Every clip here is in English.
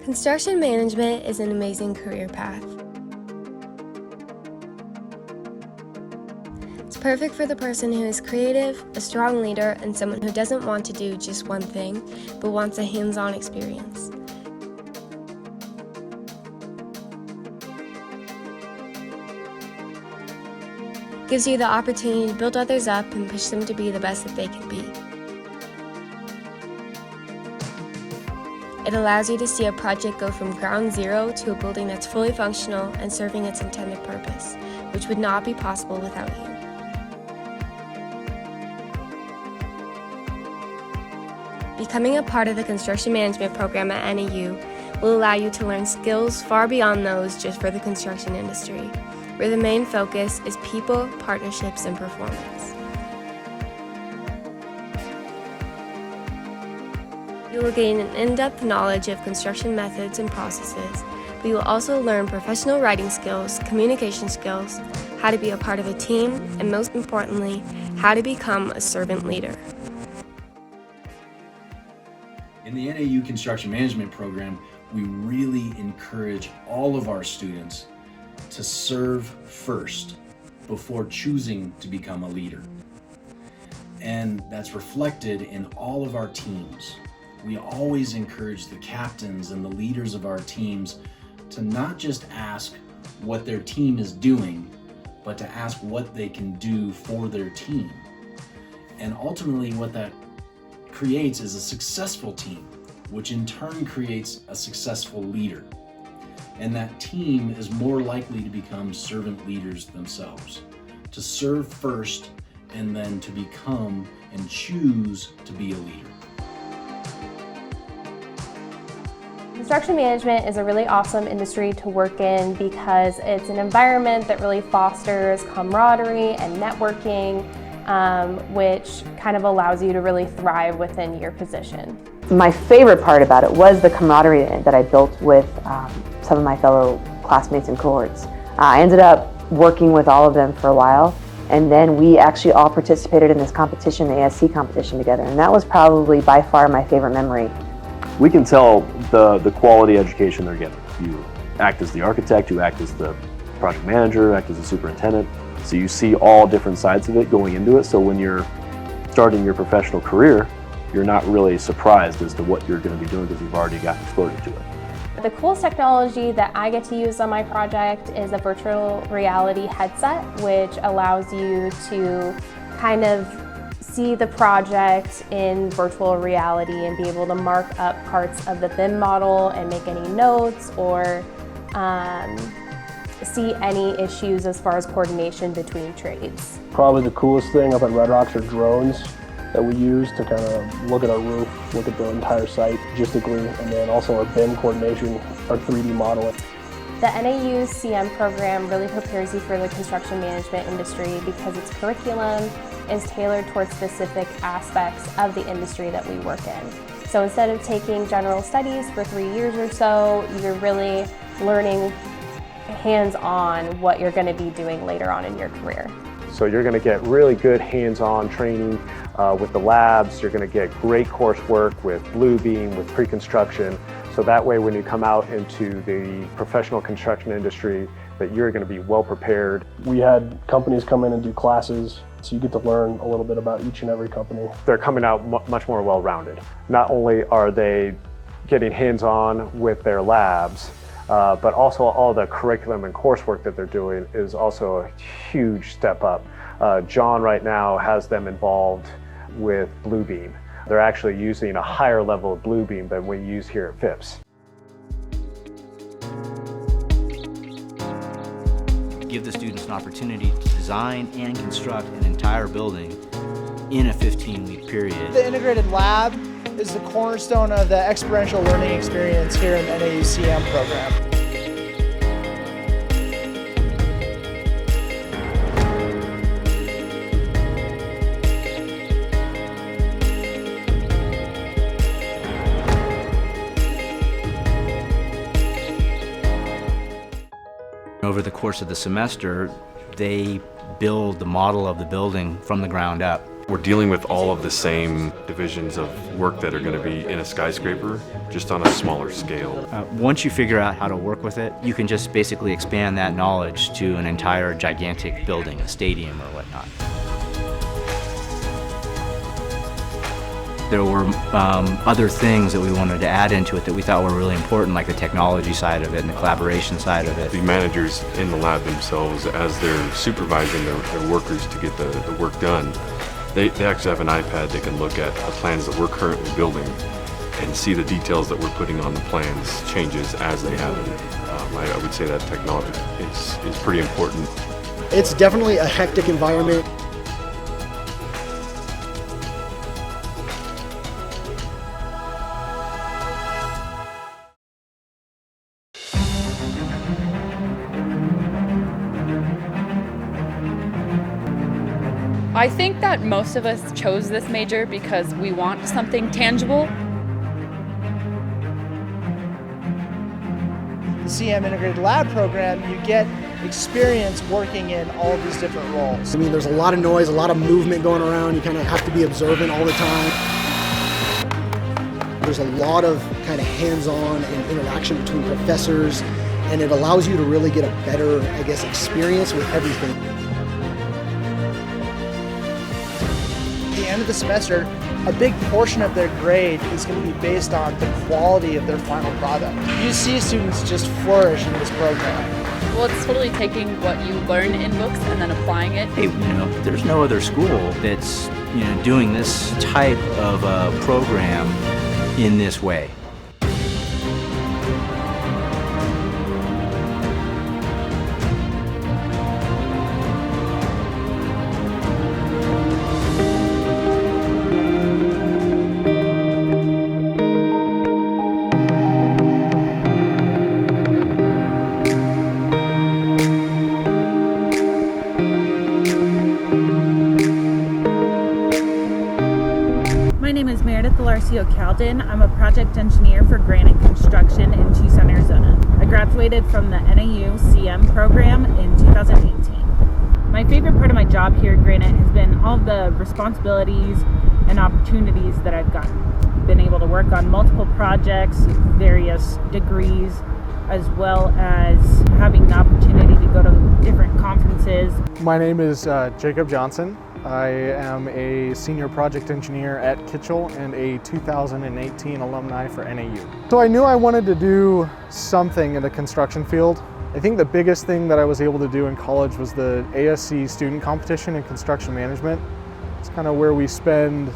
Construction management is an amazing career path. It's perfect for the person who is creative, a strong leader, and someone who doesn't want to do just one thing, but wants a hands-on experience. Gives you the opportunity to build others up and push them to be the best that they can be. It allows you to see a project go from ground zero to a building that's fully functional and serving its intended purpose, which would not be possible without you. Becoming a part of the construction management program at NAU will allow you to learn skills far beyond those just for the construction industry, where the main focus is people, partnerships, and performance. You will gain an in-depth knowledge of construction methods and processes, but you will also learn professional writing skills, communication skills, how to be a part of a team, and most importantly, how to become a servant leader. In the NAU Construction Management Program, we really encourage all of our students to serve first before choosing to become a leader. And that's reflected in all of our teams. We always encourage the captains and the leaders of our teams to not just ask what their team is doing, but to ask what they can do for their team. And ultimately what that creates is a successful team, which in turn creates a successful leader. And that team is more likely to become servant leaders themselves, to serve first and then to become and choose to be a leader. Construction management is a really awesome industry to work in because it's an environment that really fosters camaraderie and networking, which kind of allows you to really thrive within your position. My favorite part about it was the camaraderie that I built with some of my fellow classmates and cohorts. I ended up working with all of them for a while, and then we actually all participated in this competition, the ASC competition together, and that was probably by far my favorite memory. We can tell the quality education they're getting. You act as the architect, you act as the project manager, act as the superintendent. So you see all different sides of it going into it. So when you're starting your professional career, you're not really surprised as to what you're going to be doing because you've already got exposure to it. The coolest technology that I get to use on my project is a virtual reality headset, which allows you to kind of see the project in virtual reality and be able to mark up parts of the BIM model and make any notes or see any issues as far as coordination between trades. Probably the coolest thing up at Red Rocks are drones that we use to kind of look at our roof, look at the entire site logistically, and then also our BIM coordination, our 3D modeling. The NAU CM program really prepares you for the construction management industry because its curriculum is tailored towards specific aspects of the industry that we work in. So instead of taking general studies for 3 years or so, you're really learning hands-on what you're going to be doing later on in your career. So you're going to get really good hands-on training with the labs. You're going to get great coursework with Bluebeam, with pre-construction. So that way when you come out into the professional construction industry, that you're going to be well prepared. We had companies come in and do classes, so you get to learn a little bit about each and every company. They're coming out much more well-rounded. Not only are they getting hands-on with their labs, but also all the curriculum and coursework that they're doing is also a huge step up. John right now has them involved with Bluebeam. They're actually using a higher level of Bluebeam than we use here at Phipps. Give the students an opportunity to design and construct an entire building in a 15-week period. The integrated lab is the cornerstone of the experiential learning experience here in the NAU CM program. Over the course of the semester, they build the model of the building from the ground up. We're dealing with all of the same divisions of work that are going to be in a skyscraper, just on a smaller scale. Once you figure out how to work with it, you can just basically expand that knowledge to an entire gigantic building, a stadium or whatnot. There were other things that we wanted to add into it that we thought were really important, like the technology side of it and the collaboration side of it. The managers in the lab themselves, as they're supervising their workers to get the work done, they actually have an iPad they can look at the plans that we're currently building and see the details that we're putting on the plans, changes as they happen. I would say that technology is pretty important. It's definitely a hectic environment. I think that most of us chose this major because we want something tangible. The CM Integrated Lab program, you get experience working in all of these different roles. I mean, there's a lot of noise, a lot of movement going around. You kind of have to be observant all the time. There's a lot of kind of hands-on and interaction between professors, and it allows you to really get a better, I guess, experience with everything. At the end of the semester, a big portion of their grade is going to be based on the quality of their final product. You see students just flourish in this program. Well, it's totally taking what you learn in books and then applying it. Hey, there's no other school that's, doing this type of a program in this way. Calden. I'm a project engineer for Granite Construction in Tucson, Arizona. I graduated from the NAU CM program in 2018. My favorite part of my job here at Granite has been all of the responsibilities and opportunities that I've gotten. Been able to work on multiple projects, various degrees, as well as having the opportunity to go to different conferences. My name is Jacob Johnson. I am a senior project engineer at Kitchell and a 2018 alumni for NAU. So I knew I wanted to do something in the construction field. I think the biggest thing that I was able to do in college was the ASC student competition in construction management. It's kind of where we spend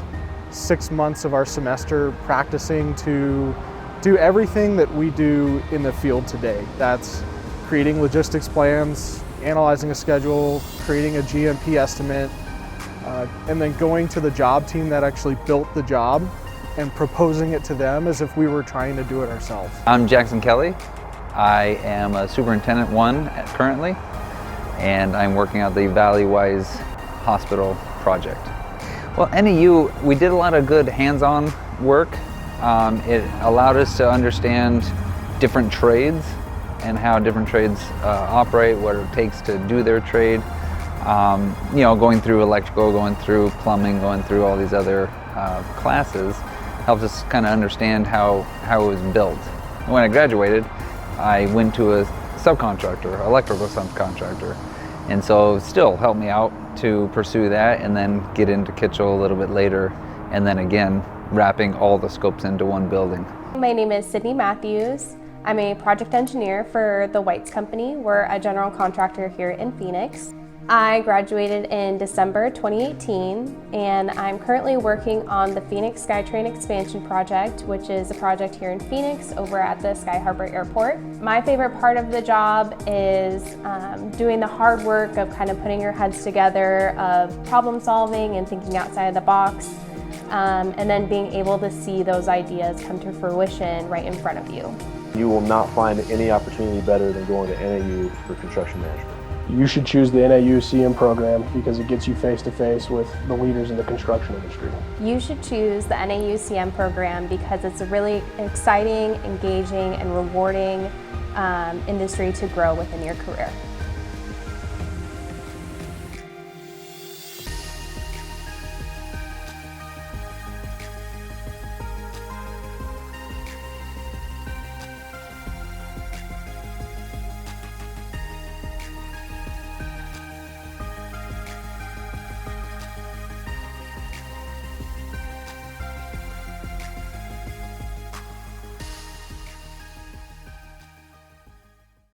6 months of our semester practicing to do everything that we do in the field today. That's creating logistics plans, analyzing a schedule, creating a GMP estimate, and then going to the job team that actually built the job and proposing it to them as if we were trying to do it ourselves. I'm Jackson Kelly. I am a Superintendent 1 currently, and I'm working on the Valley-Wise Hospital project. Well, NAU, we did a lot of good hands-on work. It allowed us to understand different trades and how different trades operate, what it takes to do their trade. Going through electrical, going through plumbing, going through all these other classes helps us kind of understand how it was built. When I graduated, I went to a subcontractor, electrical subcontractor, and so it still helped me out to pursue that and then get into Kitchell a little bit later, and then again wrapping all the scopes into one building. My name is Sydney Matthews. I'm a project engineer for the Whites Company. We're a general contractor here in Phoenix. I graduated in December 2018, and I'm currently working on the Phoenix SkyTrain expansion project, which is a project here in Phoenix over at the Sky Harbor Airport. My favorite part of the job is doing the hard work of kind of putting your heads together, of problem solving and thinking outside of the box, and then being able to see those ideas come to fruition right in front of you. You will not find any opportunity better than going to NAU for construction management. You should choose the NAU CM program because it gets you face-to-face with the leaders in the construction industry. You should choose the NAU CM program because it's a really exciting, engaging, and rewarding industry to grow within your career.